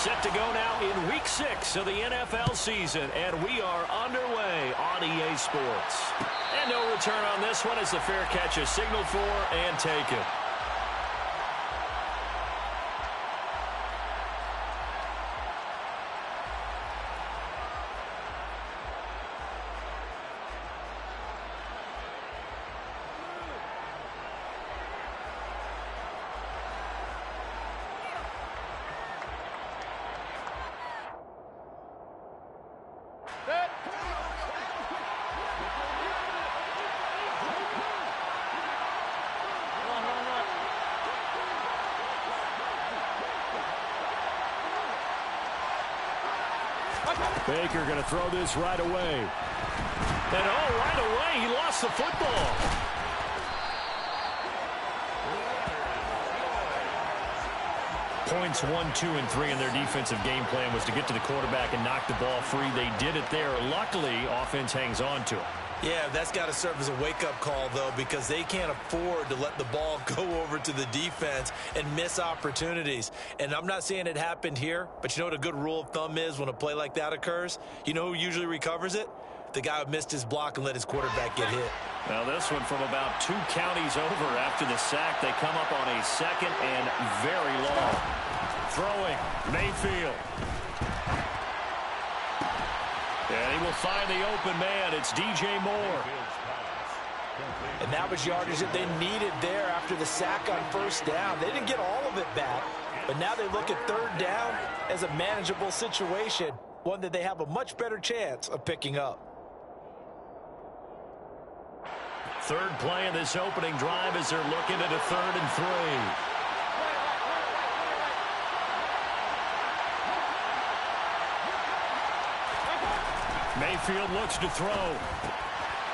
Set to go now in Week 6 of the NFL season, and we are underway on EA Sports. And no return on this one as the fair catch is signaled for and taken. Baker going to throw this right away. And right away, he lost the football. Points 1, 2, and 3 in their defensive game plan was to get to the quarterback and knock the ball free. They did it there. Luckily, offense hangs on to it. Yeah, that's got to serve as a wake-up call, though, because they can't afford to let the ball go over to the defense and miss opportunities. And I'm not saying it happened here, but you know what a good rule of thumb is when a play like that occurs? You know who usually recovers it? The guy who missed his block and let his quarterback get hit. Now this one from about 2 counties over after the sack. They come up on a second and very long. Throwing, Mayfield. And he will find the open man. It's DJ Moore. And that was yardage that they needed there after the sack on first down. They didn't get all of it back, but now they look at third down as a manageable situation, one that they have a much better chance of picking up. Third play in this opening drive as they're looking at a 3rd and 3. Mayfield looks to throw.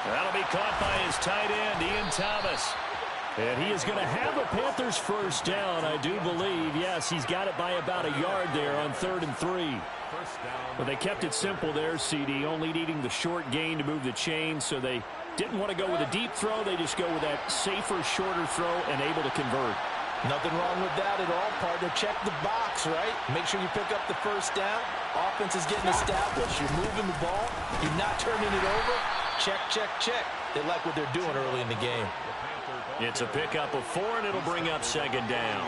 That'll be caught by his tight end, Ian Thomas. And he is going to have a Panthers first down, I do believe. Yes, he's got it by about a yard there on 3rd and 3. But they kept it simple there, CD, only needing the short gain to move the chains, so they didn't want to go with a deep throw. They just go with that safer, shorter throw and able to convert. Nothing wrong with that at all, partner. Check the box, right? Make sure you pick up the first down. Offense is getting established. You're moving the ball. You're not turning it over. Check, check, check. They like what they're doing early in the game. It's a pickup of 4, and it'll bring up 2nd down.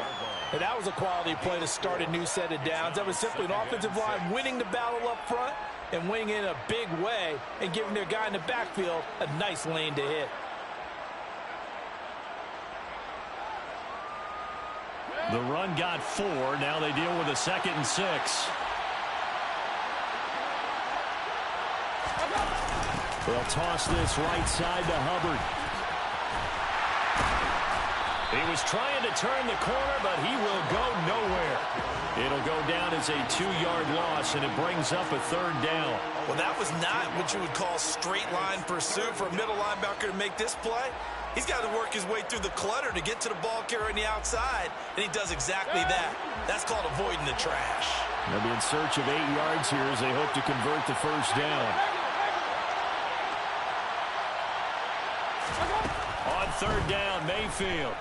And that was a quality play to start a new set of downs. That was simply an offensive line winning the battle up front and winning in a big way and giving their guy in the backfield a nice lane to hit. The run got 4. Now they deal with a 2nd and 6. They'll toss this right side to Hubbard. He was trying to turn the corner, but he will go nowhere. It'll go down as a 2-yard loss, and it brings up a 3rd down. Well, that was not what you would call straight line pursuit for a middle linebacker to make this play. He's got to work his way through the clutter to get to the ball carrier on the outside, and he does exactly that. That's called avoiding the trash. They'll be in search of 8 yards here as they hope to convert the first down. On 3rd down, Mayfield.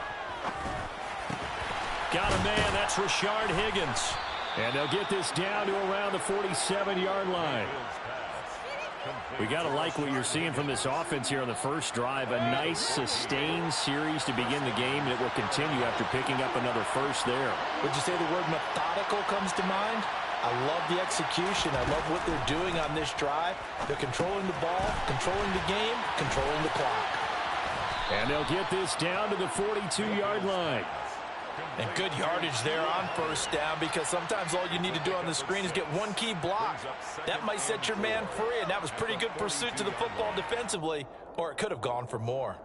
Got a man, that's Rashard Higgins. And they'll get this down to around the 47-yard line. We got to like what you're seeing from this offense here on the first drive. A nice, sustained series to begin the game, and it will continue after picking up another first there. Would you say the word methodical comes to mind? I love the execution. I love what they're doing on this drive. They're controlling the ball, controlling the game, controlling the clock. And they'll get this down to the 42-yard line. And good yardage there on first down, because sometimes all you need to do on the screen is get one key block. That might set your man free, and that was pretty good pursuit to the football defensively, or it could have gone for more.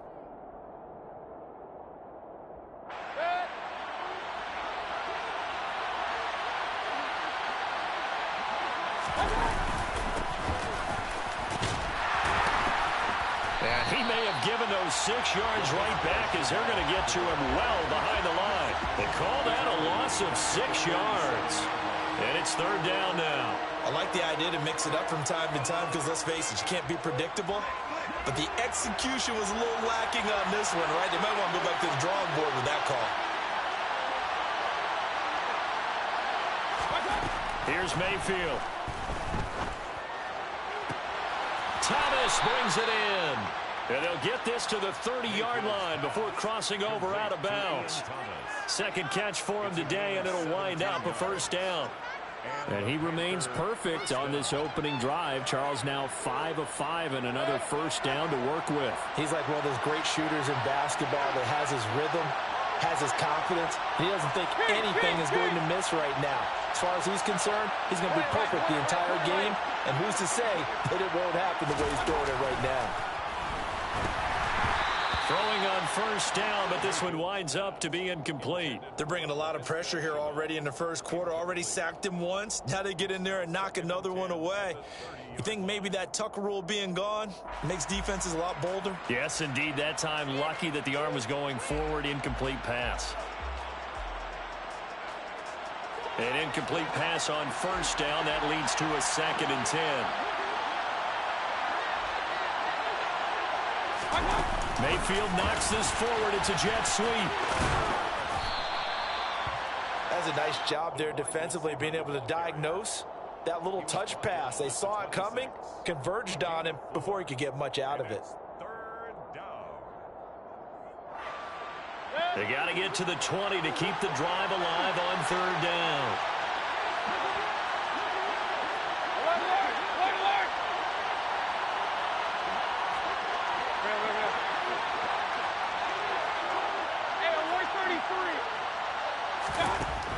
And he may have given those 6 yards right back as they're going to get to him well behind the line. They call that a loss of 6 yards. And it's 3rd down now. I like the idea to mix it up from time to time because, let's face it, you can't be predictable. But the execution was a little lacking on this one, right? They might want to go back to the drawing board with that call. Here's Mayfield. Thomas brings it in. And they'll get this to the 30-yard line before crossing over out of bounds. Second catch for him today, and it'll wind up a first down. And he remains perfect on this opening drive. Charles now 5 of 5 and another first down to work with. He's like one of those great shooters in basketball that has his rhythm, has his confidence. He doesn't think anything is going to miss right now. As far as he's concerned, he's going to be perfect the entire game. And who's to say that it won't happen the way he's doing it right now? Throwing on first down, but this one winds up to be incomplete. They're bringing a lot of pressure here already in the first quarter. Already sacked him once. Now they get in there and knock another one away. You think maybe that Tucker rule being gone makes defenses a lot bolder? Yes, indeed. That time, lucky that the arm was going forward. Incomplete pass. An incomplete pass on first down. That leads to a 2nd and 10. Mayfield knocks this forward. It's a jet sweep. That's a nice job there defensively, being able to diagnose that little touch pass. They saw it coming, converged on him before he could get much out of it. They got to get to the 20 to keep the drive alive on 3rd down.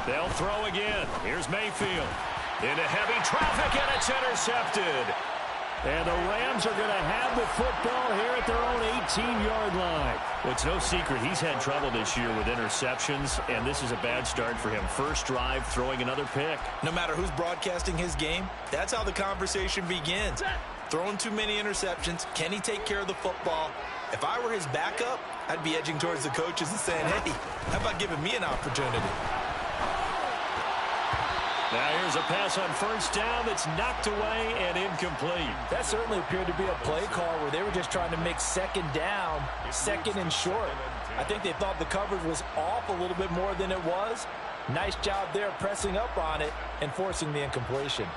They'll throw again. Here's Mayfield. Into heavy traffic, and it's intercepted. And the Rams are going to have the football here at their own 18-yard line. Well, it's no secret he's had trouble this year with interceptions, and this is a bad start for him. First drive, throwing another pick. No matter who's broadcasting his game, that's how the conversation begins. Throwing too many interceptions. Can he take care of the football? If I were his backup, I'd be edging towards the coaches and saying, hey, how about giving me an opportunity? Now here's a pass on first down that's knocked away and incomplete. That certainly appeared to be a play call where they were just trying to make second down, second and short. I think they thought the coverage was off a little bit more than it was. Nice job there pressing up on it and forcing the incompletion.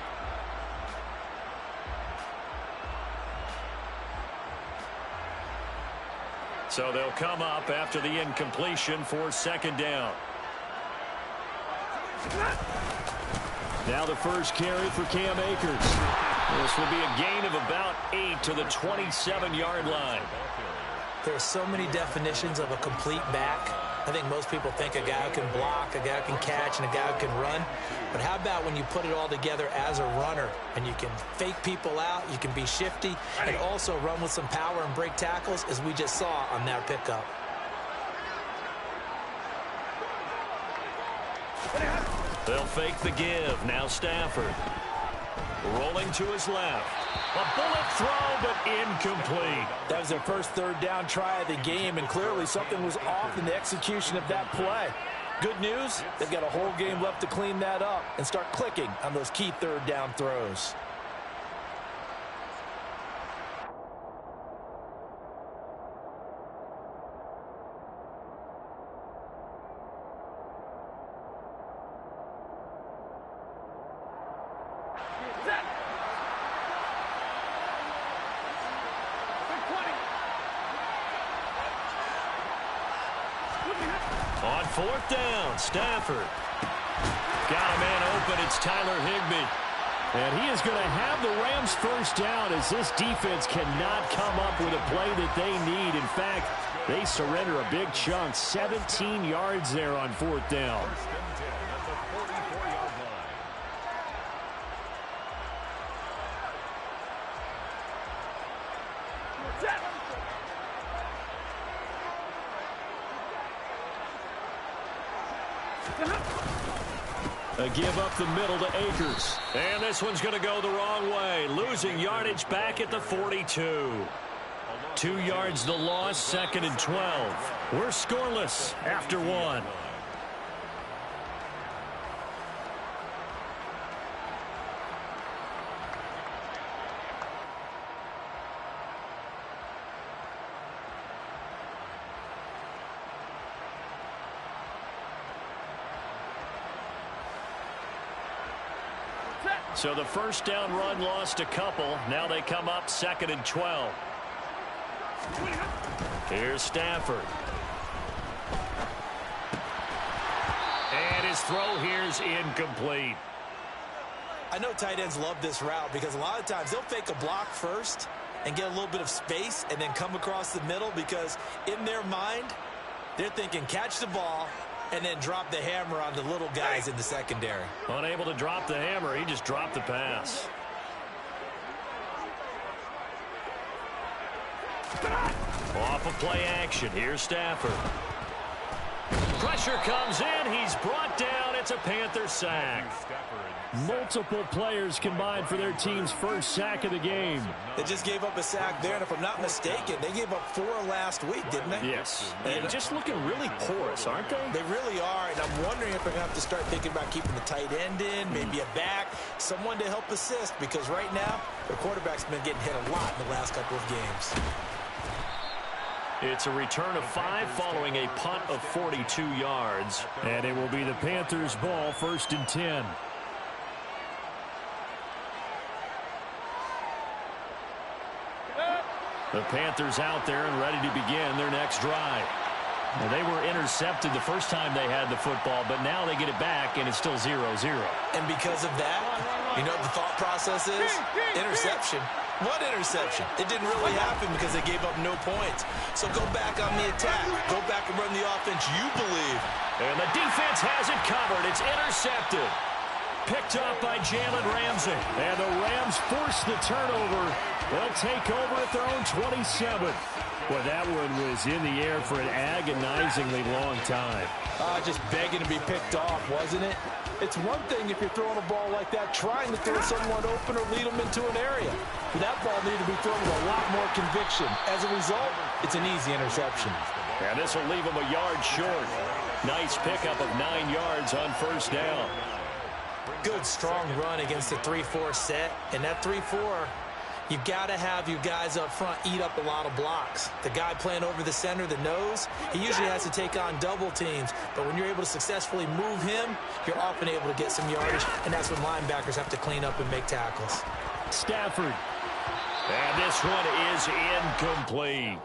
So they'll come up after the incompletion for 2nd down. Now the first carry for Cam Akers. This will be a gain of about 8 to the 27-yard line. There are so many definitions of a complete back. I think most people think a guy who can block, a guy who can catch, and a guy who can run. But how about when you put it all together as a runner, and you can fake people out, you can be shifty, and also run with some power and break tackles, as we just saw on that pickup. They'll fake the give. Now Stafford. Rolling to his left. A bullet throw, but incomplete. That was their first 3rd down try of the game, and clearly something was off in the execution of that play. Good news, they've got a whole game left to clean that up and start clicking on those key 3rd down throws. On 4th down, Stafford. Got a man open. It's Tyler Higbee. And he is going to have the Rams first down, as this defense cannot come up with a play that they need. In fact, they surrender a big chunk. 17 yards there on 4th down. A give up the middle to Akers. And this one's going to go the wrong way. Losing yardage back at the 42. 2 yards the loss, 2nd and 12. We're scoreless after 1. So the first down run lost a couple. Now they come up 2nd and 12. Here's Stafford. And his throw here is incomplete. I know tight ends love this route because a lot of times they'll fake a block first and get a little bit of space and then come across the middle because in their mind, they're thinking catch the ball and then drop the hammer on the little guys in the secondary. Unable to drop the hammer, he just dropped the pass. Off of play action, here's Stafford. Pressure comes in, he's brought down, it's a Panther sack. Multiple players combined for their team's first sack of the game. They just gave up a sack there, and if I'm not mistaken, they gave up 4 last week, didn't they? Yes. And just looking really porous, aren't they? They really are, and I'm wondering if they're going to have to start thinking about keeping the tight end in, maybe a back, someone to help assist, because right now, their quarterback's been getting hit a lot in the last couple of games. It's a return of 5 following a punt of 42 yards. And it will be the Panthers' ball, 1st and 10. The Panthers out there and ready to begin their next drive. Well, they were intercepted the first time they had the football, but now they get it back, and it's still 0-0. And because of that, you know what the thought process is? Interception. What interception? It didn't really happen because they gave up no points. So go back on the attack. Go back and run the offense you believe. And the defense has it covered. It's intercepted. Picked off by Jalen Ramsey. And the Rams force the turnover. They'll take over at their own 27. Well, that one was in the air for an agonizingly long time. Just begging to be picked off, wasn't it? It's one thing if you're throwing a ball like that, trying to throw someone open or lead them into an area. That ball needed to be thrown with a lot more conviction. As a result, it's an easy interception. And this will leave them a yard short. Nice pickup of 9 yards on 1st down. Good, strong run against the 3-4 set. And that 3-4, you've got to have you guys up front eat up a lot of blocks. The guy playing over the center, the nose, he usually has to take on double teams. But when you're able to successfully move him, you're often able to get some yardage. And that's when linebackers have to clean up and make tackles. Stafford. And this one is incomplete.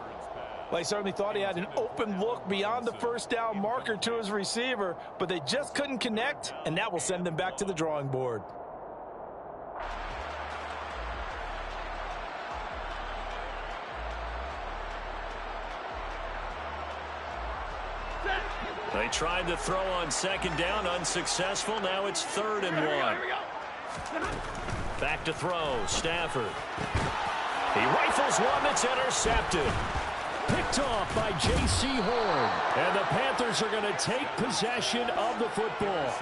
Well, he certainly thought he had an open look beyond the 1st down marker to his receiver, but they just couldn't connect, and that will send them back to the drawing board. They tried to throw on 2nd down, unsuccessful. Now it's 3rd and 1. Back to throw, Stafford. He rifles one that's intercepted. Picked off by J.C. Horn. And the Panthers are going to take possession of the football.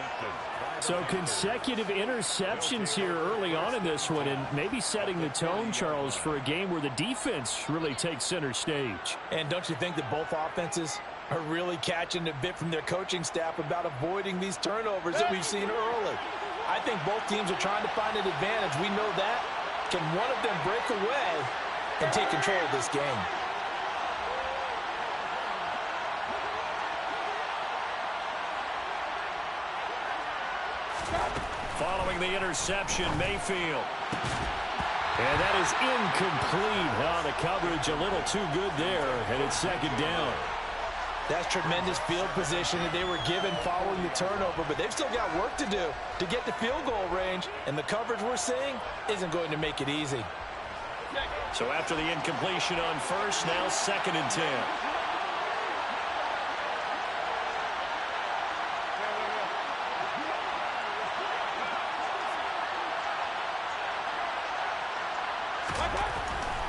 So consecutive interceptions here early on in this one, and maybe setting the tone, Charles, for a game where the defense really takes center stage. And don't you think that both offenses are really catching a bit from their coaching staff about avoiding these turnovers that we've seen early? I think both teams are trying to find an advantage. We know that. Can one of them break away and take control of this game? Following the interception, Mayfield. And that is incomplete. Oh, the coverage a little too good there, and it's 2nd down. That's tremendous field position that they were given following the turnover, but they've still got work to do to get the field goal range, and the coverage we're seeing isn't going to make it easy. So after the incompletion on 1st, now 2nd and 10.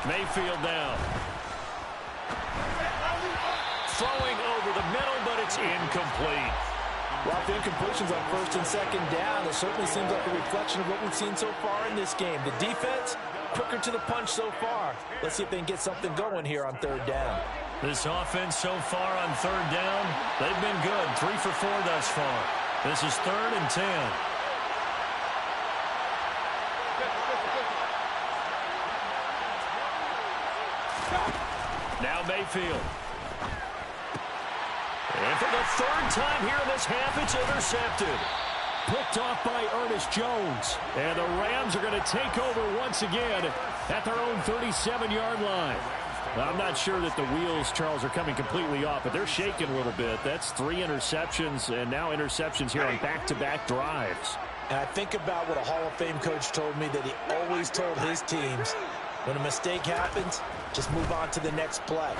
Mayfield now. Throwing over the middle, but it's incomplete. Well, the incompletions on 1st and 2nd down, it certainly seems like a reflection of what we've seen so far in this game. The defense, quicker to the punch so far. Let's see if they can get something going here on 3rd down. This offense so far on 3rd down, they've been good. 3 for 4 thus far. This is 3rd and 10. Now Mayfield. And for the 3rd time here in this half, it's intercepted. picked off by Ernest Jones. And the Rams are going to take over once again at their own 37-yard line. I'm not sure that the wheels, Charles, are coming completely off, but they're shaking a little bit. That's 3 interceptions, and now interceptions here on back-to-back drives. And I think about what a Hall of Fame coach told me, that he always told his teams, when a mistake happens, just move on to the next play.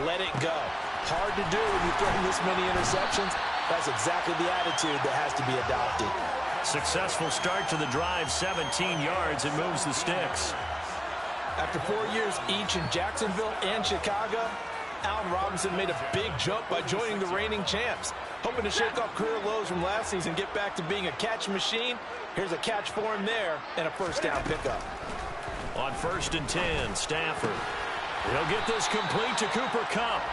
Let it go. Hard to do when you throw this many interceptions. That's exactly the attitude that has to be adopted. Successful start to the drive, 17 yards, and moves the sticks. After 4 years each in Jacksonville and Chicago, Allen Robinson made a big jump by joining the reigning champs. Hoping to shake off career lows from last season, get back to being a catch machine. Here's a catch for him there and a first down pickup. On 1st and 10, Stafford. He'll get this complete to Cooper Kupp.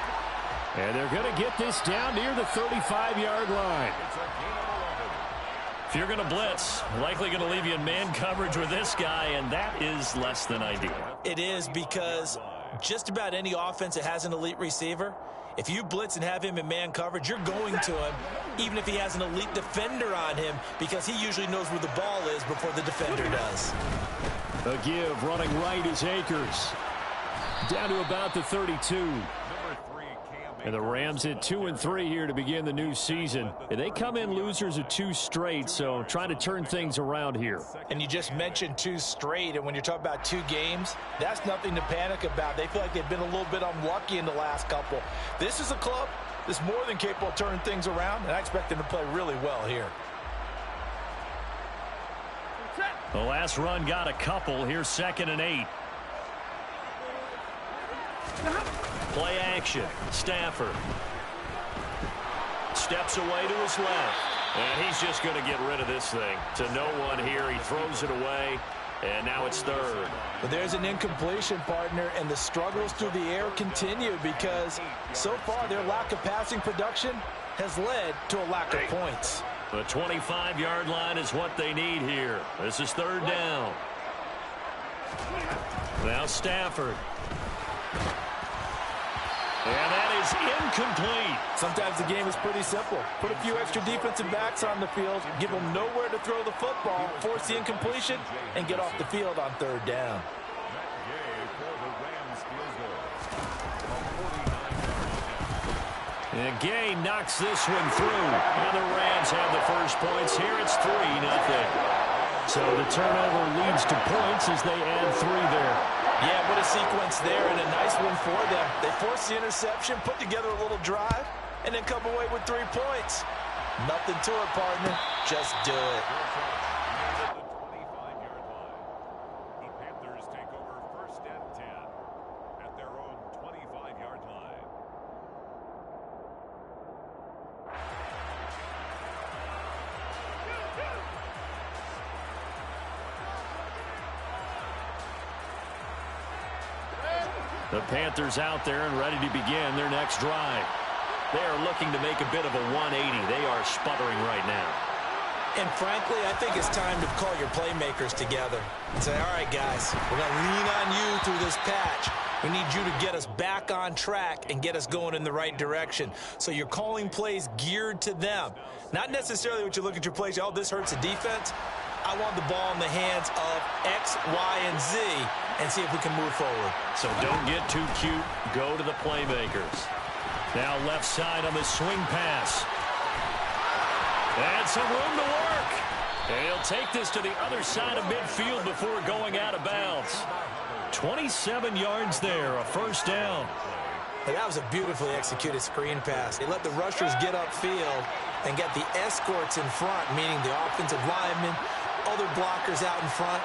And they're going to get this down near the 35-yard line. If you're going to blitz, likely going to leave you in man coverage with this guy, and that is less than ideal. It is, because just about any offense that has an elite receiver, if you blitz and have him in man coverage, you're going to him, even if he has an elite defender on him, because he usually knows where the ball is before the defender does. A give, running right is Akers. Down to about the 32. And the Rams hit 2-3 here to begin the new season. And they come in losers of 2 straight, so trying to turn things around here. And you just mentioned 2 straight, and when you're talking about 2 games, that's nothing to panic about. They feel like they've been a little bit unlucky in the last couple. This is a club that's more than capable of turning things around, and I expect them to play really well here. The last run got a couple. Here's 2nd and 8. Play action. Stafford steps away to his left. And he's just going to get rid of this thing. To no one here. He throws it away. And now it's 3rd. But there's an incompletion, partner, and the struggles through the air continue because so far their lack of passing production has led to a lack of points. The 25-yard line is what they need here. This is 3rd down. Now Stafford. And that is incomplete. Sometimes the game is pretty simple. Put a few extra defensive backs on the field, give them nowhere to throw the football, force the incompletion, and get off the field on 3rd down. And Gay knocks this one through. And the Rams have the first points here. It's 3-0. So the turnover leads to points as they add 3 there. Yeah, what a sequence there, and a nice one for them. They force the interception, put together a little drive, and then come away with 3 points. Nothing to it, partner. Just do it. The Panthers take over 1st and 10 at their own 25-yard line. The Panthers out there and ready to begin their next drive. They are looking to make a bit of a 180. They are sputtering right now. And frankly, I think it's time to call your playmakers together and say, all right, guys, we're going to lean on you through this patch. We need you to get us back on track and get us going in the right direction. So you're calling plays geared to them. Not necessarily what you look at your plays, oh, this hurts the defense. I want the ball in the hands of X, Y, and Z and see if we can move forward. So don't get too cute. Go to the playmakers. Now left side on the swing pass. And some room to work. And he'll take this to the other side of midfield before going out of bounds. 27 yards there, a first down. And that was a beautifully executed screen pass. They let the rushers get upfield and get the escorts in front, meaning the offensive linemen, other blockers out in front,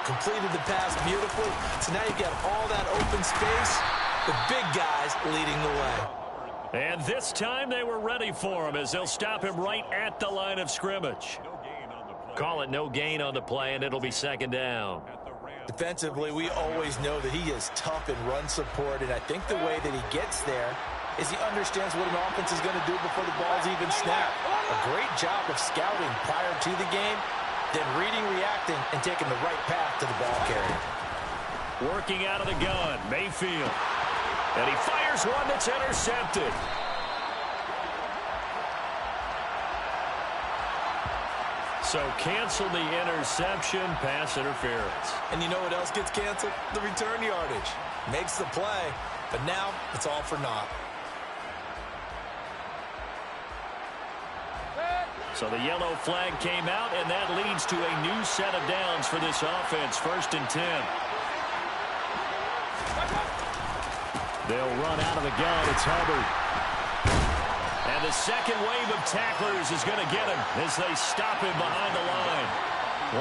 completed the pass beautifully. So now you've got all that open space, the big guys leading the way. And this time they were ready for him as they'll stop him right at the line of scrimmage. Call it no gain on the play, and it'll be 2nd down. Defensively, we always know that he is tough in run support, and I think the way that he gets there is he understands what an offense is going to do before the ball's even snapped. A great job of scouting prior to the game, then reading, reacting, and taking the right path to the ball carrier. Working out of the gun, Mayfield. And he fires one that's intercepted. So cancel the interception, pass interference. And you know what else gets canceled? The return yardage. Makes the play, but now it's all for naught. So the yellow flag came out, and that leads to a new set of downs for this offense. 1st and 10. They'll run out of the gun. It's Hubbard. And the second wave of tacklers is going to get him as they stop him behind the line.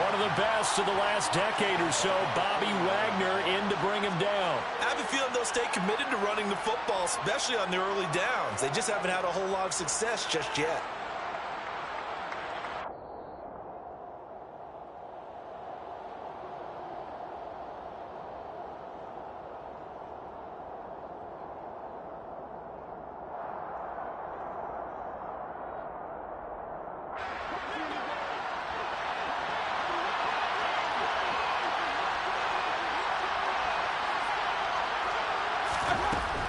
One of the best of the last decade or so, Bobby Wagner in to bring him down. I have a feeling they'll stay committed to running the football, especially on the early downs. They just haven't had a whole lot of success just yet.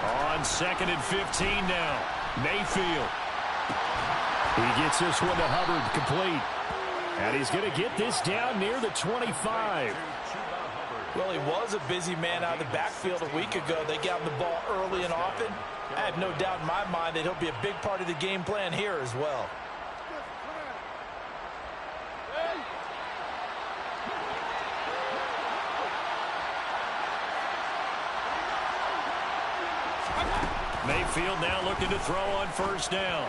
On 2nd and 15 now. Mayfield. He gets this one to Hubbard, complete. And he's going to get this down near the 25. Well, he was a busy man out of the backfield a week ago. They got him the ball early and often. I have no doubt in my mind that he'll be a big part of the game plan here as well. Mayfield now looking to throw on 1st down.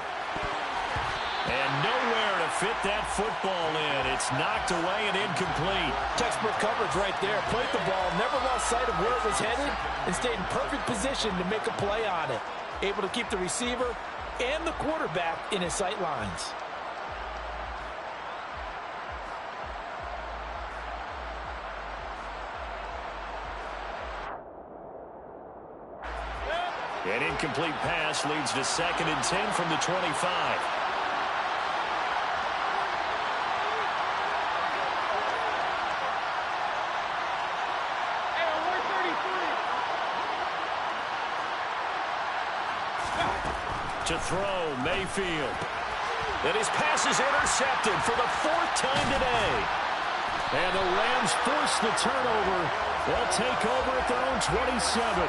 And nowhere to fit that football in. It's knocked away and incomplete. Textbook coverage right there. Played the ball, never lost sight of where it was headed, and stayed in perfect position to make a play on it. Able to keep the receiver and the quarterback in his sight lines. An incomplete pass leads to 2nd and 10 from the 25. To throw, Mayfield. And his pass is intercepted for the 4th time today. And the Rams force the turnover. They'll take over at their own 27.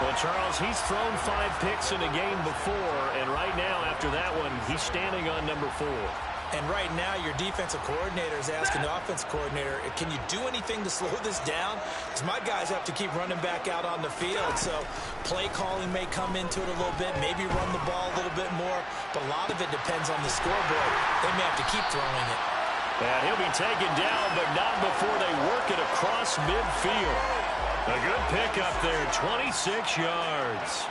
Well, Charles, he's thrown 5 picks in a game before, and right now, after that one, he's standing on number 4. And right now, your defensive coordinator is asking the offensive coordinator, can you do anything to slow this down? Because my guys have to keep running back out on the field. So play calling may come into it a little bit, maybe run the ball a little bit more, but a lot of it depends on the scoreboard. They may have to keep throwing it. And he'll be taken down, but not before they work it across midfield. A good pickup there, 26 yards.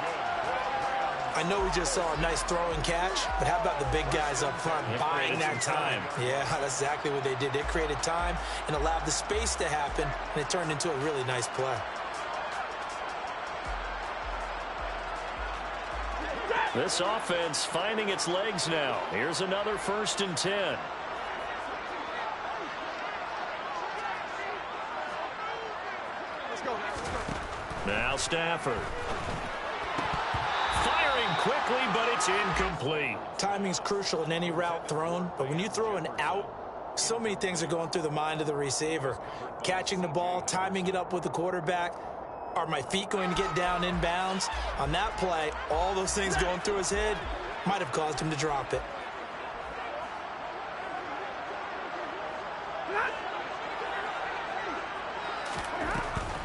I know we just saw a nice throwing catch, but how about the big guys up front buying that time? Yeah, that's exactly what they did. They created time and allowed the space to happen, and it turned into a really nice play. This offense finding its legs now. Here's another 1st and 10. Now Stafford. Firing quickly, but it's incomplete. Timing's crucial in any route thrown, but when you throw an out, so many things are going through the mind of the receiver. Catching the ball, timing it up with the quarterback. Are my feet going to get down in bounds? On that play, all those things going through his head might have caused him to drop it.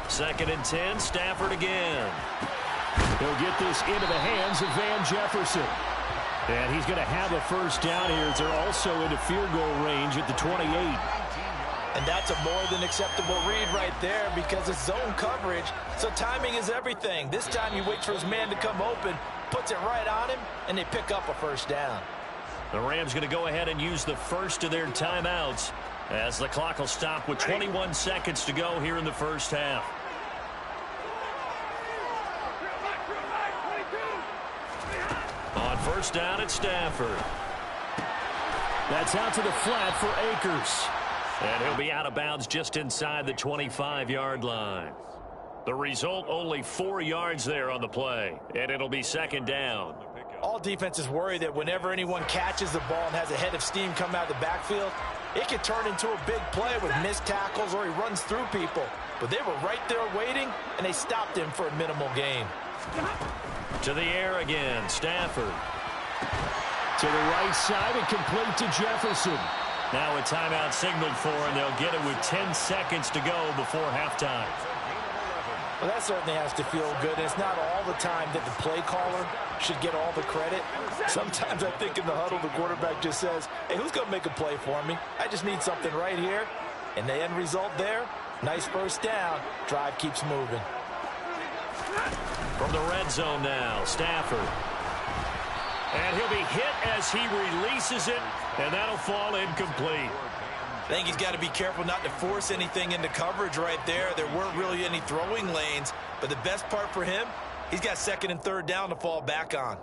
Second and 10, Stafford again. He'll get this into the hands of Van Jefferson. And he's going to have a 1st down here as they're also into field goal range at the 28. And that's a more than acceptable read right there because it's zone coverage, so timing is everything. This time he waits for his man to come open, puts it right on him, and they pick up a 1st down. The Rams going to go ahead and use the first of their timeouts as the clock will stop with 21 seconds to go here in the 1st half. On 1st down at Stafford. That's out to the flat for Akers. And he'll be out of bounds just inside the 25-yard line. The result, only 4 yards there on the play. And it'll be 2nd down. All defenses worry that whenever anyone catches the ball and has a head of steam come out of the backfield, it could turn into a big play with missed tackles or he runs through people. But they were right there waiting, and they stopped him for a minimal gain. To the air again, Stafford. To the right side and complete to Jefferson. Now a timeout signaled for, and they'll get it with 10 seconds to go before halftime. Well, that certainly has to feel good. And it's not all the time that the play caller should get all the credit. Sometimes I think in the huddle, the quarterback just says, hey, who's going to make a play for me? I just need something right here. And the end result there, nice first down. Drive keeps moving. From the red zone now, Stafford. And he'll be hit as he releases it, and that'll fall incomplete. I think he's got to be careful not to force anything into coverage right there. There weren't really any throwing lanes, but the best part for him, he's got second and third down to fall back on.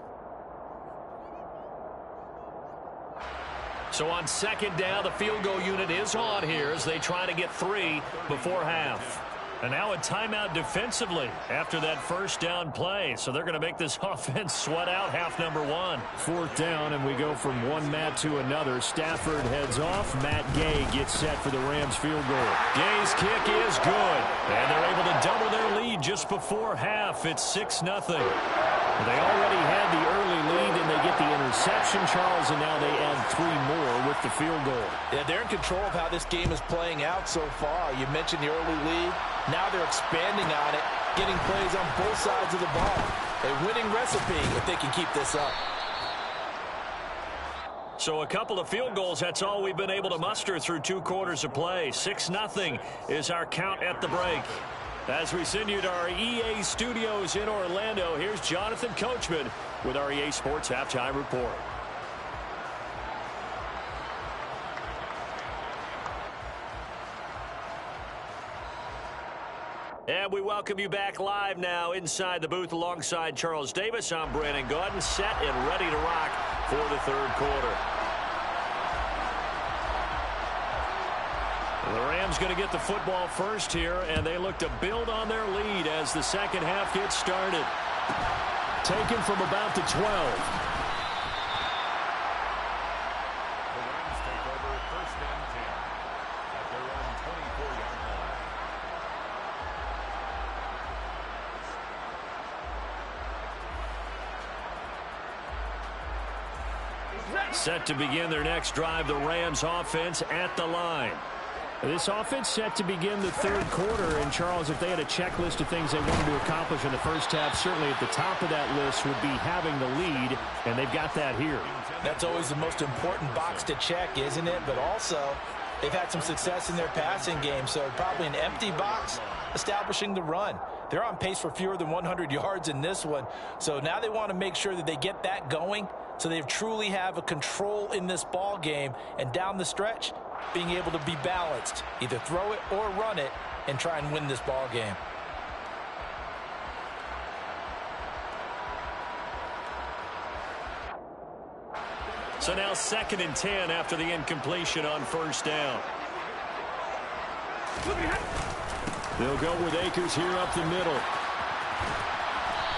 So on second down, the field goal unit is on here as they try to get 3 before half. And now a timeout defensively after that first down play. So they're going to make this offense sweat out half number 1. 4th down, and we go from one Matt to another. Stafford heads off. Matt Gay gets set for the Rams field goal. Gay's kick is good. And they're able to double their lead just before half. It's 6-0. They already had the early lead, and they get the interception, Charles, and now they add 3 more with the field goal. Yeah, they're in control of how this game is playing out so far. You mentioned the early lead. Now they're expanding on it, getting plays on both sides of the ball. A winning recipe if they can keep this up. So a couple of field goals, that's all we've been able to muster through 2 quarters of play. 6-0 is our count at the break. As we send you to our EA studios in Orlando, here's Jonathan Coachman with our EA Sports Halftime Report. And we welcome you back live now inside the booth alongside Charles Davis. I'm Brandon Gaudin, set and ready to rock for the 3rd quarter. The Rams going to get the football first here, and they look to build on their lead as the second half gets started. Taken from about the 12. The Rams take over 1st and 10 at their own 24-yard line. Set to begin their next drive, the Rams offense at the line. This offense set to begin the 3rd quarter, and Charles, if they had a checklist of things they wanted to accomplish in the first half, certainly at the top of that list would be having the lead, and they've got that here. That's always the most important box to check, isn't it? But also, they've had some success in their passing game, so probably an empty box establishing the run. They're on pace for fewer than 100 yards in this one, so now they want to make sure that they get that going so they truly have a control in this ball game, and down the stretch, being able to be balanced, either throw it or run it, and try and win this ball game. So now 2nd and 10 after the incompletion on first down. They'll go with Akers here up the middle.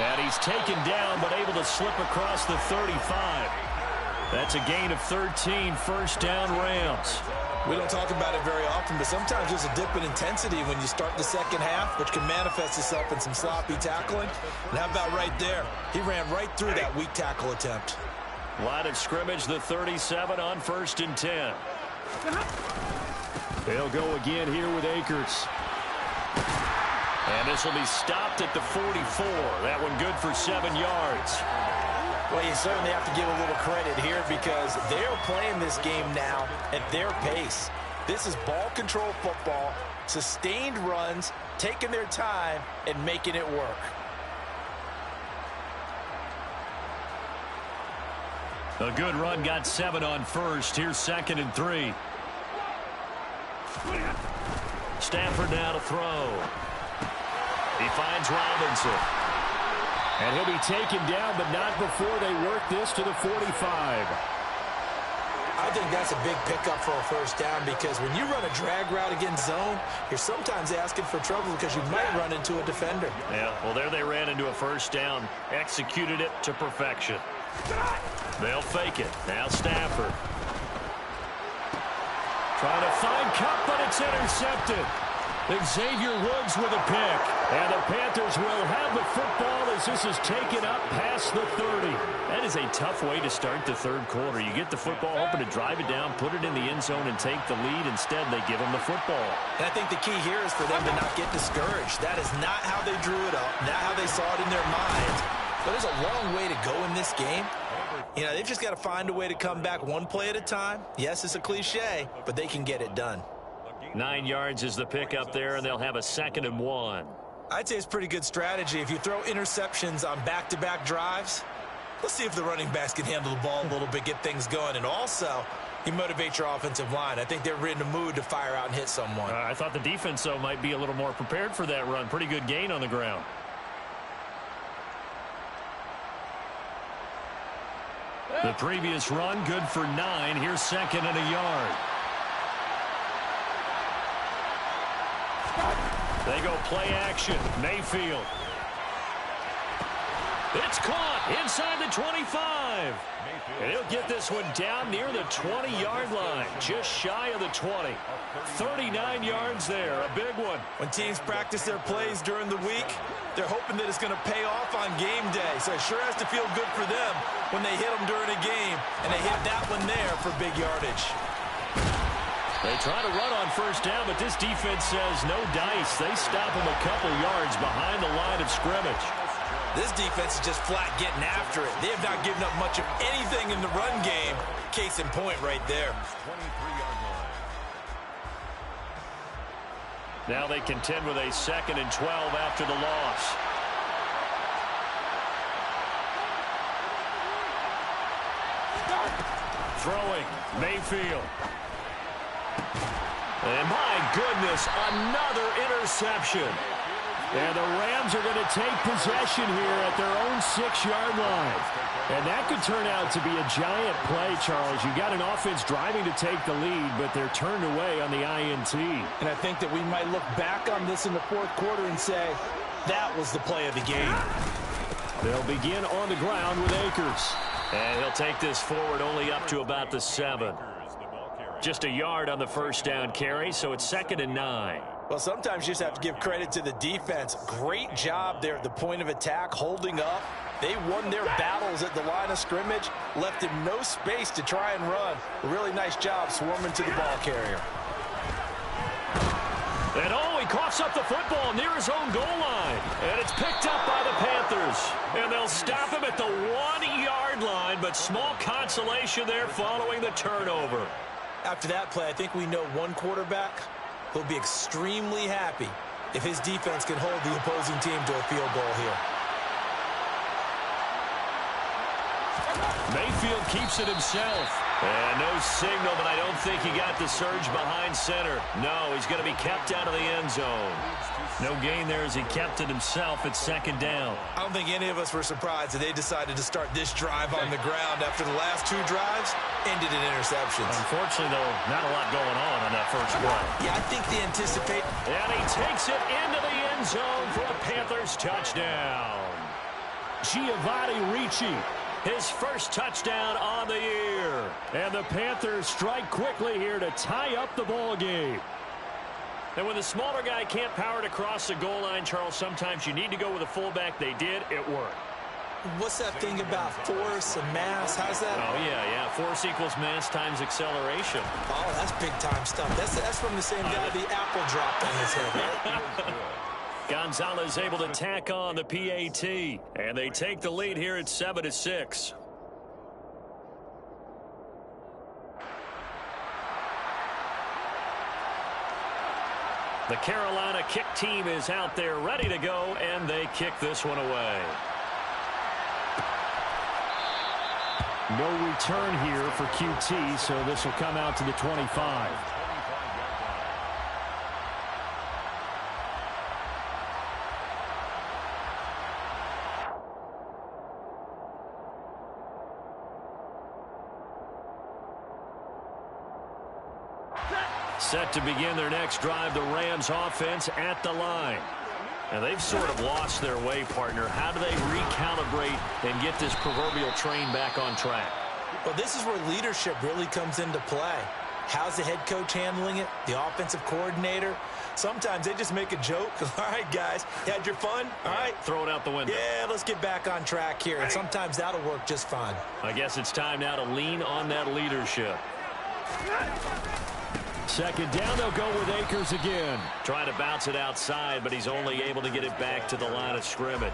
And he's taken down but able to slip across the 35. That's a gain of 13, 1st down Rams. We don't talk about it very often, but sometimes there's a dip in intensity when you start the second half, which can manifest itself in some sloppy tackling. And how about right there? He ran right through that weak tackle attempt. Line of scrimmage, the 37 on 1st and 10. They'll go again here with Akers. And this will be stopped at the 44. That one good for 7 yards. Well, you certainly have to give a little credit here because they're playing this game now at their pace. This is ball control football, sustained runs, taking their time, and making it work. A good run got 7 on 1st. Here's 2nd and 3. Stafford now to throw. He finds Robinson. And he'll be taken down, but not before they work this to the 45. I think that's a big pickup for a first down because when you run a drag route against zone, you're sometimes asking for trouble because you might run into a defender. Yeah, well, there they ran into a first down, executed it to perfection. They'll fake it. Now Stafford. Trying to find Kupp, but it's intercepted. Xavier Woods with a pick. And the Panthers will have the football as this is taken up past the 30. That is a tough way to start the third quarter. You get the football, hoping to drive it down, put it in the end zone, and take the lead. Instead, they give them the football. And I think the key here is for them to not get discouraged. That is not how they drew it up, not how they saw it in their minds. But there's a long way to go in this game. You know, they've just got to find a way to come back one play at a time. Yes, it's a cliche, but they can get it done. 9 yards is the pick up there, and they'll have a 2nd and 1. I'd say it's pretty good strategy. If you throw interceptions on back-to-back drives, let's see if the running backs can handle the ball a little bit, get things going. And also, you motivate your offensive line. I think they're in the mood to fire out and hit someone. I thought the defense, though, might be a little more prepared for that run. Pretty good gain on the ground. The previous run, good for 9. Here's 2nd and a yard. They go play action. Mayfield. It's caught inside the 25. And he'll get this one down near the 20-yard line, just shy of the 20. 39 yards there, a big one. When teams practice their plays during the week, they're hoping that it's going to pay off on game day. So it sure has to feel good for them when they hit them during a game, and they hit that one there for big yardage. They try to run on first down, but this defense says no dice. They stop them a couple yards behind the line of scrimmage. This defense is just flat getting after it. They have not given up much of anything in the run game. Case in point right there. Now they contend with a 2nd and 12 after the loss. Throwing, Mayfield. And my goodness, another interception. And the Rams are going to take possession here at their own 6-yard line. And that could turn out to be a giant play, Charles. You got an offense driving to take the lead, but they're turned away on the INT. And I think that we might look back on this in the fourth quarter and say, that was the play of the game. They'll begin on the ground with Akers. And he'll take this forward only up to about the 7. Just a yard on the first down carry, so it's 2nd and 9. Well, sometimes you just have to give credit to the defense. Great job there at the point of attack, holding up. They won their battles at the line of scrimmage, left him no space to try and run. A really nice job swarming to the ball carrier. And he coughs up the football near his own goal line. And it's picked up by the Panthers. And they'll stop him at the 1-yard line, but small consolation there following the turnover. After that play, I think we know one quarterback who'll be extremely happy if his defense can hold the opposing team to a field goal here. Mayfield keeps it himself. And no signal, but I don't think he got the surge behind center. No, he's going to be kept out of the end zone. No gain there as he kept it himself at 2nd down. I don't think any of us were surprised that they decided to start this drive on the ground after the last 2 drives ended in interceptions. Unfortunately, though, not a lot going on that first play. Yeah, I think they anticipate. And he takes it into the end zone for a Panthers touchdown. Giovanni Ricci, his first touchdown on the year. And the Panthers strike quickly here to tie up the ball game. And when the smaller guy can't power it across the goal line, Charles, sometimes you need to go with a fullback. They did. It worked. What's that thing about force and mass? How's that? Oh, yeah. Force equals mass times acceleration. Oh, that's big-time stuff. That's from the same guy the apple dropped on his head, right? Gonzalez able to tack on the PAT. And they take the lead here at 7-6. The Carolina kick team is out there ready to go, and they kick this one away. No return here for QT, so this will come out to the 25. Set to begin their next drive, the Rams offense at the line. And they've sort of lost their way, partner. How do they recalibrate and get this proverbial train back on track? Well, this is where leadership really comes into play. How's the head coach handling it? The offensive coordinator? Sometimes they just make a joke. All right, guys, you had your fun? All right. Throw it out the window. Yeah, let's get back on track here. And sometimes that'll work just fine. I guess it's time now to lean on that leadership. Second down, they'll go with Akers again. Trying to bounce it outside, but he's only able to get it back to the line of scrimmage.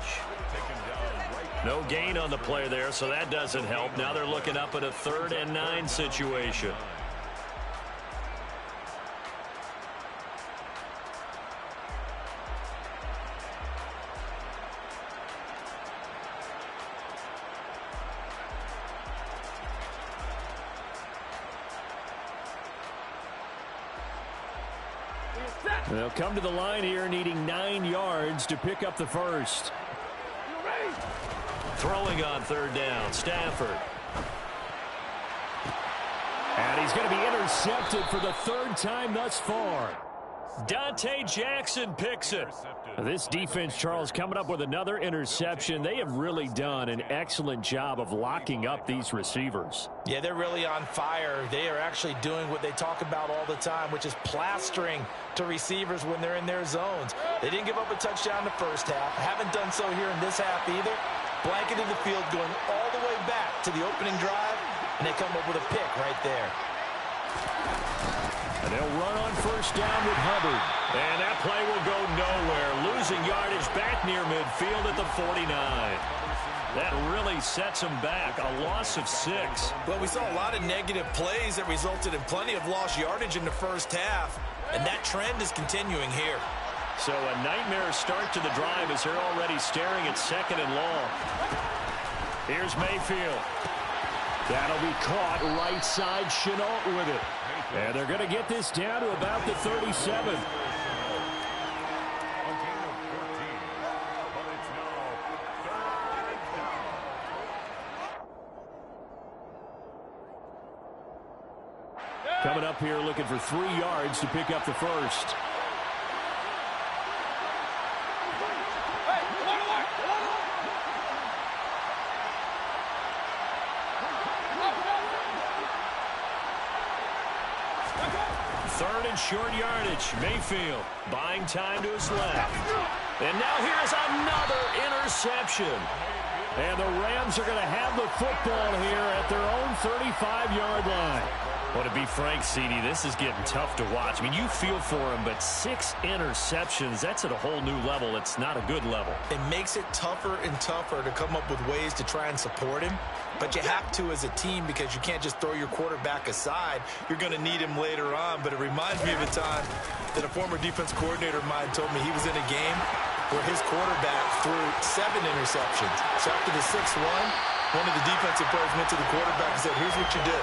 No gain on the play there, so that doesn't help. Now they're looking up at a 3rd and 9 situation. They'll come to the line here needing 9 yards to pick up the first. Throwing on 3rd down, Stafford. And he's going to be intercepted for the 3rd time thus far. Dante Jackson picks it. This defense, Charles, coming up with another interception. They have really done an excellent job of locking up these receivers. Yeah, they're really on fire. They are actually doing what they talk about all the time, which is plastering to receivers when they're in their zones. They didn't give up a touchdown in the first half. Haven't done so here in this half either. Blanketed the field going all the way back to the opening drive, and they come up with a pick right there. And they'll run on 1st down with Hubbard. And that play will go nowhere. Losing yardage back near midfield at the 49. That really sets them back. A loss of 6. Well, we saw a lot of negative plays that resulted in plenty of lost yardage in the first half. And that trend is continuing here. So a nightmare start to the drive as they're already staring at 2nd and long. Here's Mayfield. That'll be caught right side. Chenault with it. And they're going to get this down to about the 37. Coming up here looking for 3 yards to pick up the first. Third and short yardage. Mayfield buying time to his left. And now here's another interception. And the Rams are going to have the football here at their own 35-yard line. Well, to be frank, CD, this is getting tough to watch. I mean, you feel for him, but 6 interceptions, that's at a whole new level. It's not a good level. It makes it tougher and tougher to come up with ways to try and support him. But you have to as a team because you can't just throw your quarterback aside. You're going to need him later on. But it reminds me of a time that a former defense coordinator of mine told me he was in a game where his quarterback threw 7 interceptions. So after the 6th one of the defensive players went to the quarterback and said, here's what you do.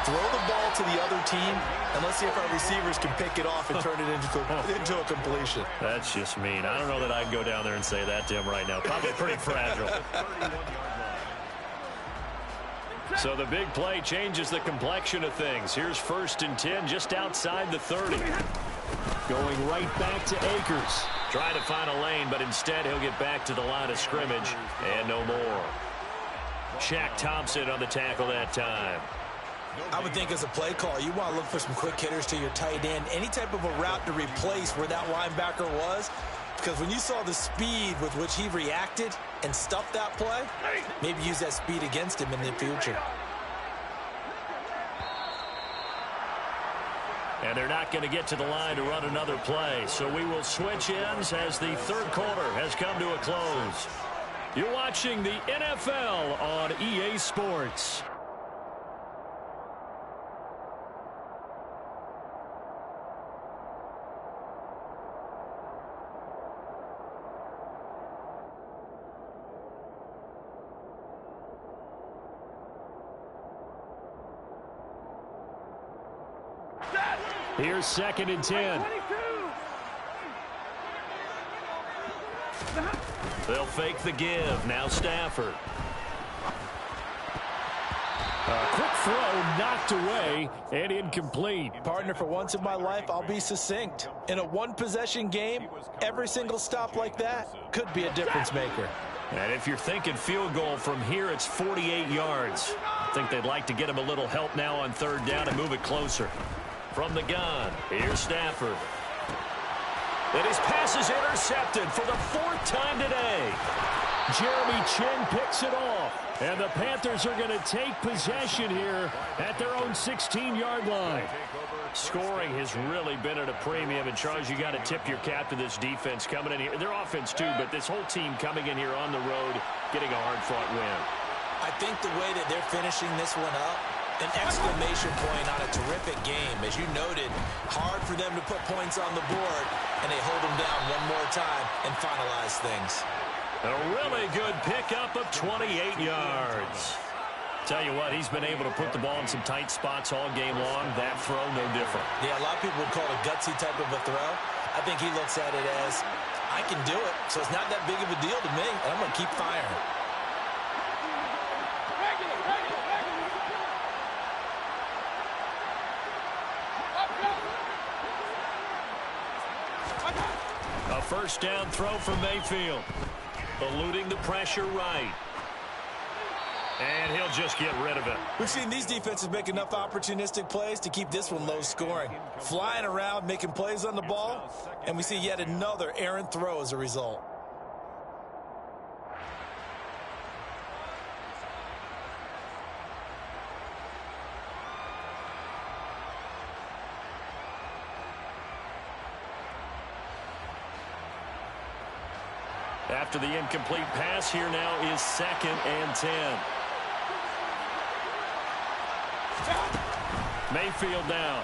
Throw the ball to the other team, and let's see if our receivers can pick it off and turn it into a completion. That's just mean. I don't know that I'd go down there and say that to him right now. Probably pretty fragile. So the big play changes the complexion of things. Here's 1st and 10 just outside the 30. Going right back to Akers. Trying to find a lane, but instead he'll get back to the line of scrimmage and no more. Shaq Thompson on the tackle that time. I would think as a play call, you want to look for some quick hitters to your tight end. Any type of a route to replace where that linebacker was. Because when you saw the speed with which he reacted and stuffed that play, maybe use that speed against him in the future. And they're not going to get to the line to run another play. So we will switch ends as the 3rd quarter has come to a close. You're watching the NFL on EA Sports. Here's 2nd and 10. They'll fake the give. Now Stafford. A quick throw knocked away and incomplete. Partner, for once in my life, I'll be succinct. In a one-possession game, every single stop like that could be a difference maker. And if you're thinking field goal from here, it's 48 yards. I think they'd like to get him a little help now on 3rd down and move it closer. From the gun, here's Stafford. And his pass is intercepted for the 4th time today. Jeremy Chinn picks it off. And the Panthers are going to take possession here at their own 16-yard line. Scoring has really been at a premium. And, Charles, you got to tip your cap to this defense coming in here. Their offense, too, but this whole team coming in here on the road, getting a hard-fought win. I think the way that they're finishing this one up, an exclamation point on a terrific game. As you noted, hard for them to put points on the board, and they hold them down one more time and finalize things. A really good pickup of 28 yards. Tell you what, he's been able to put the ball in some tight spots all game long. That throw, no different. Yeah, a lot of people would call it a gutsy type of a throw. I think he looks at it as, I can do it, so it's not that big of a deal to me, and I'm going to keep firing. A first down throw for Mayfield. Eluding the pressure right. And he'll just get rid of it. We've seen these defenses make enough opportunistic plays to keep this one low scoring. Flying around, making plays on the ball, and we see yet another errant throw as a result. After the incomplete pass, here now is 2nd and 10. Mayfield down.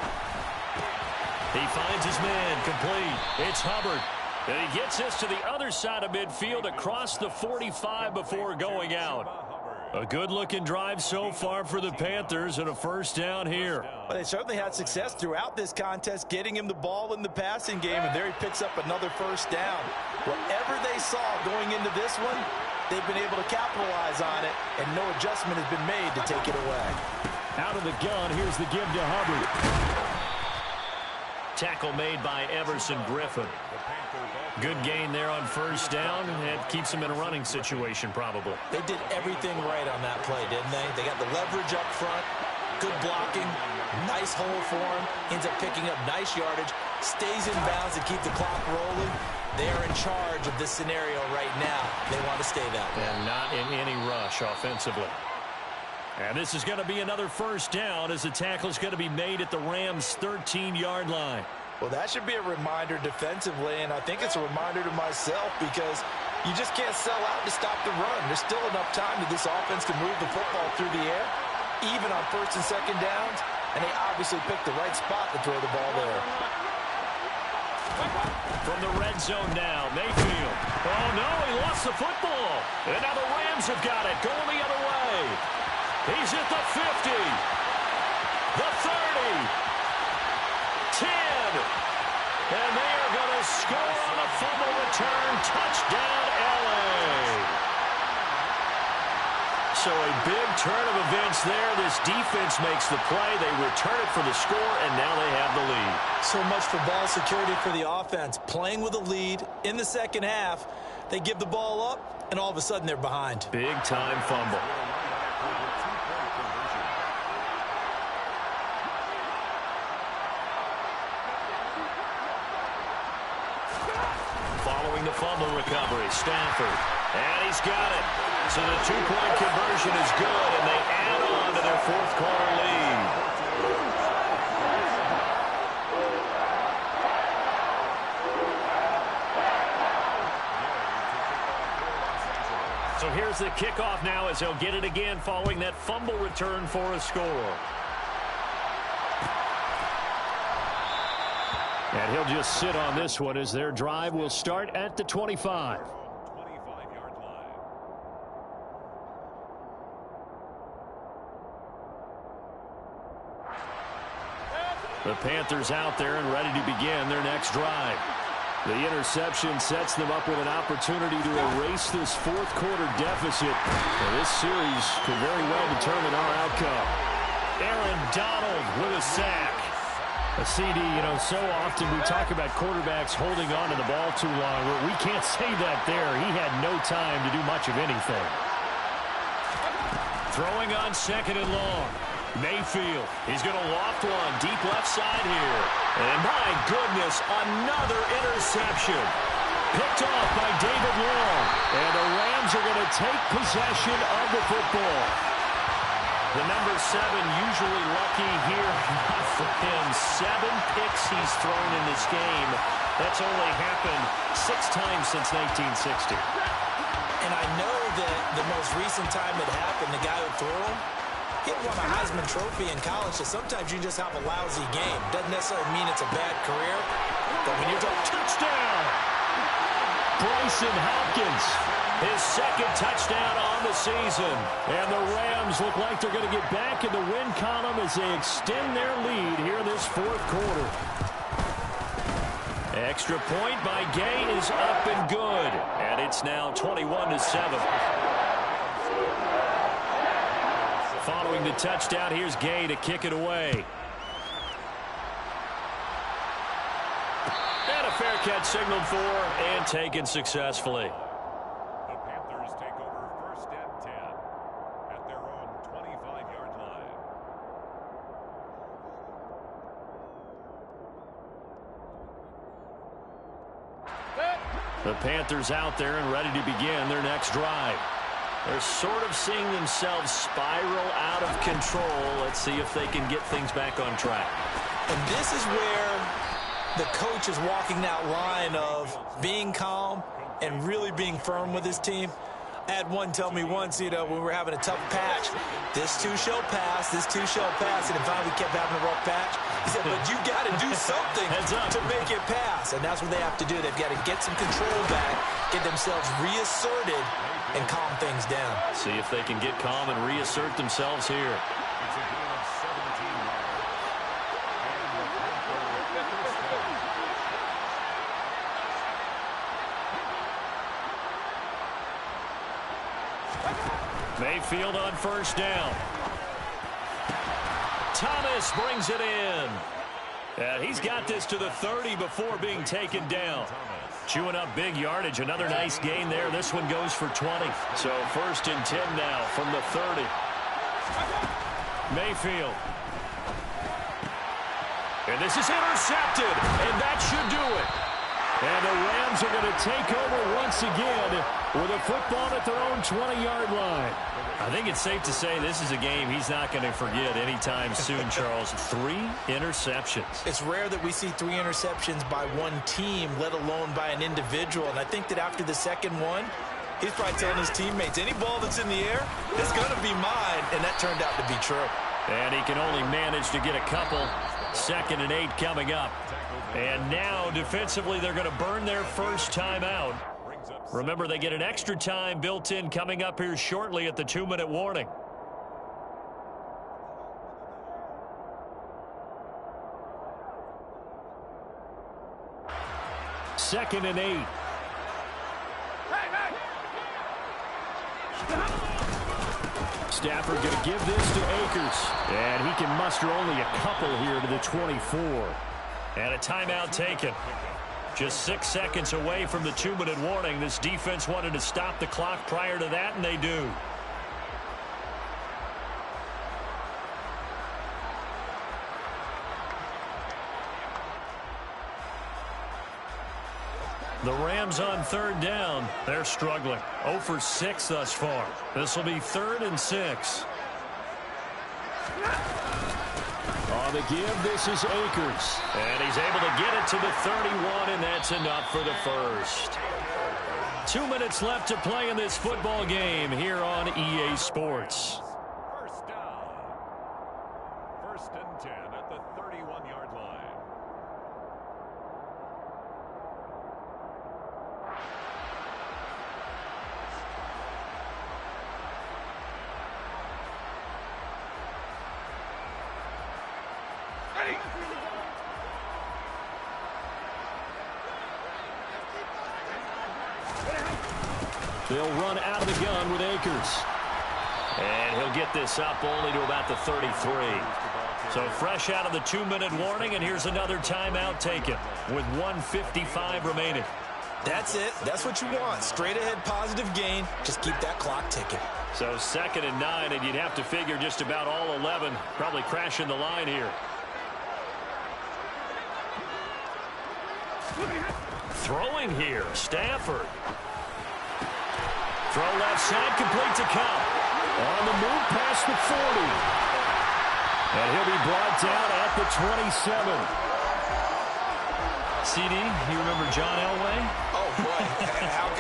He finds his man complete. It's Hubbard. And he gets this to the other side of midfield across the 45 before going out. A good-looking drive so far for the Panthers and a first down here. Well, they certainly had success throughout this contest, getting him the ball in the passing game, and there he picks up another first down. Whatever they saw going into this one, they've been able to capitalize on it, and no adjustment has been made to take it away. Out of the gun, here's the give to Hubbard. Tackle made by Everson Griffin. Good gain there on first down. It keeps them in a running situation, probably. They did everything right on that play, didn't they? They got the leverage up front, good blocking, nice hole for him, ends up picking up nice yardage, stays in bounds to keep the clock rolling. They are in charge of this scenario right now. They want to stay that way. And not in any rush offensively. And this is going to be another first down as the tackle is going to be made at the Rams' 13-yard line. Well, that should be a reminder defensively, and I think it's a reminder to myself because you just can't sell out to stop the run. There's still enough time that this offense can move the football through the air, even on first and second downs, and they obviously picked the right spot to throw the ball there. From the red zone now, Mayfield. Oh, no, he lost the football. And now the Rams have got it, going the other way. He's at the 50, the 30. 10, and they are going to score on a fumble return. Touchdown, LA. So a big turn of events there. This defense makes the play. They return it for the score, and now they have the lead. So much for ball security for the offense. Playing with a lead in the second half, they give the ball up, and all of a sudden they're behind. Big-time fumble. The fumble recovery, Stafford, and he's got it. So the two-point conversion is good, and they add on to their fourth-quarter lead. So here's the kickoff now as they'll get it again following that fumble return for a score. And he'll just sit on this one as their drive will start at the 25. 25-yard line. The Panthers out there and ready to begin their next drive. The interception sets them up with an opportunity to erase this fourth-quarter deficit. And this series could very well determine our outcome. Aaron Donald with a sack. A CD, you know, so often we talk about quarterbacks holding on to the ball too long. We can't say that there. He had no time to do much of anything. Throwing on 2nd and long. Mayfield, he's going to loft one deep left side here. And my goodness, another interception. Picked off by David Long. And the Rams are going to take possession of the football. The number 7 usually lucky here. Not for him. 7 picks he's thrown in this game. That's only happened 6 times since 1960. And I know that the most recent time it happened, the guy who threw him, he won a Heisman Trophy in college, so sometimes you just have a lousy game. Doesn't necessarily mean it's a bad career, but when you're talking touchdown, Bryson Hopkins, his second touchdown on the season. And the Rams look like they're going to get back in the win column as they extend their lead here in this fourth quarter. Extra point by Gay is up and good. And it's now 21-7. Following the touchdown, here's Gay to kick it away. And a fair catch signaled for and taken successfully. The Panthers take over first and 10 at their own 25-yard line. The Panthers out there and ready to begin their next drive. They're sort of seeing themselves spiral out of control. Let's see if they can get things back on track. And this is where the coach is walking that line of being calm and really being firm with his team. I had one tell me once, when we were having a tough patch, this too shall pass, this too shall pass, and it finally kept having a rough patch. He said, but you got to do something to make it pass, and that's what they have to do. They've got to get some control back, get themselves reasserted, and calm things down. See if they can get calm and reassert themselves here. It's a gain of 17 yards. Mayfield on first down. Thomas brings it in. And he's got this to the 30 before being taken down. Chewing up big yardage. Another nice gain there. This one goes for 20. So first and 10 now from the 30. Mayfield. And this is intercepted. And that should do it. And the Rams are going to take over once again with a football at their own 20-yard line. I think it's safe to say this is a game he's not going to forget anytime soon, Charles. 3 interceptions. It's rare that we see 3 interceptions by one team, let alone by an individual. And I think that after the second one, he's probably telling his teammates, any ball that's in the air, it's going to be mine. And that turned out to be true. And he can only manage to get a couple. 2nd and 8 coming up. And now, defensively, they're going to burn their first time out. Remember, they get an extra time built in coming up here shortly at the 2-minute warning. Second and 8. Stafford going to give this to Akers. And he can muster only a couple here to the 24. And a timeout taken. Just 6 seconds away from the 2-minute warning. This defense wanted to stop the clock prior to that, and they do. The Rams on 3rd down. They're struggling. 0 for 6 thus far. This will be 3rd and 6. On the give, this is Akers. And he's able to get it to the 31, and that's enough for the first. 2 minutes left to play in this football game here on EA Sports. First down. 1st and 10 at the 31-yard line. They'll run out of the gun with Akers. And he'll get this up only to about the 33. So fresh out of the 2-minute warning, and here's another timeout taken with 1:55 remaining. That's it. That's what you want. Straight ahead positive gain. Just keep that clock ticking. So 2nd and 9, and you'd have to figure just about all 11 probably crashing the line here. Throwing here, Stafford. Throw left side, complete to Cup. On the move past the 40. And he'll be brought down at the 27. CD, you remember John Elway? Oh, boy.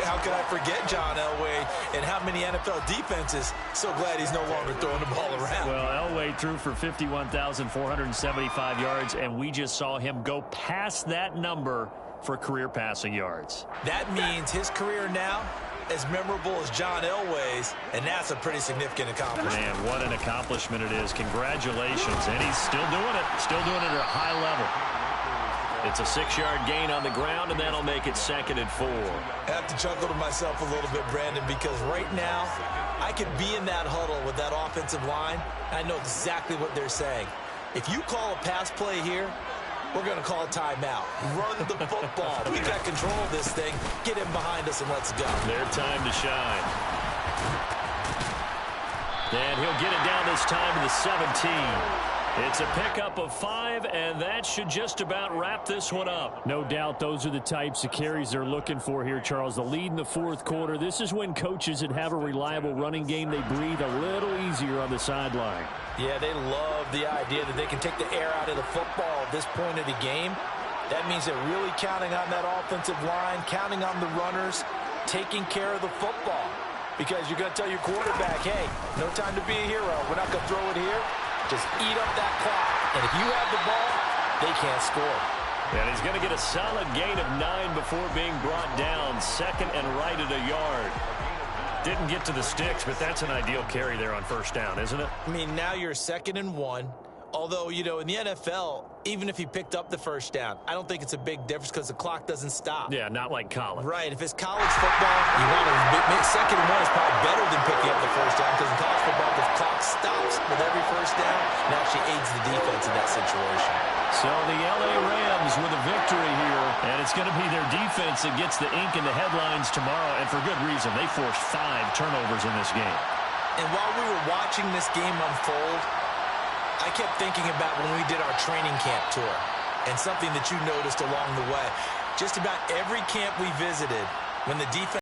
How could I forget John Elway and how many NFL defenses? So glad he's no longer throwing the ball around. Well, Elway threw for 51,475 yards, and we just saw him go past that number for career passing yards. That means his career now as memorable as John Elway's, and that's a pretty significant accomplishment. Man, what an accomplishment it is. Congratulations. And he's still doing it. Still doing it at a high level. It's a 6-yard gain on the ground, and that'll make it 2nd and 4. I have to chuckle to myself a little bit, Brandon, because right now I could be in that huddle with that offensive line. I know exactly what they're saying. If you call a pass play here, we're going to call a timeout. Run the football. We got control of this thing. Get him behind us and let's go. Their time to shine. And he'll get it down this time to the 17. It's a pickup of 5, and that should just about wrap this one up. No doubt those are the types of carries they're looking for here, Charles. The lead in the 4th quarter. This is when coaches that have a reliable running game, they breathe a little easier on the sideline. Yeah, they love the idea that they can take the air out of the football at this point of the game. That means they're really counting on that offensive line, counting on the runners, taking care of the football. Because you're going to tell your quarterback, hey, no time to be a hero. We're not going to throw it here. Just eat up that clock. And if you have the ball, they can't score. And he's going to get a solid gain of 9 before being brought down. 2nd and right at a yard. Didn't get to the sticks, but that's an ideal carry there on 1st down, isn't it? I mean, now you're 2nd and 1. Although, you know, in the NFL, even if he picked up the 1st down, I don't think it's a big difference because the clock doesn't stop. Yeah, not like college. Right. If it's college football, you want to make 2nd and 1 is probably better than picking up the 1st down because in college football, the clock stops with every 1st down. It actually aids the defense in that situation. So the L.A. Rams with a victory here, and it's going to be their defense that gets the ink in the headlines tomorrow, and for good reason. They forced 5 turnovers in this game. And while we were watching this game unfold, I kept thinking about when we did our training camp tour and something that you noticed along the way. Just about every camp we visited, when the defense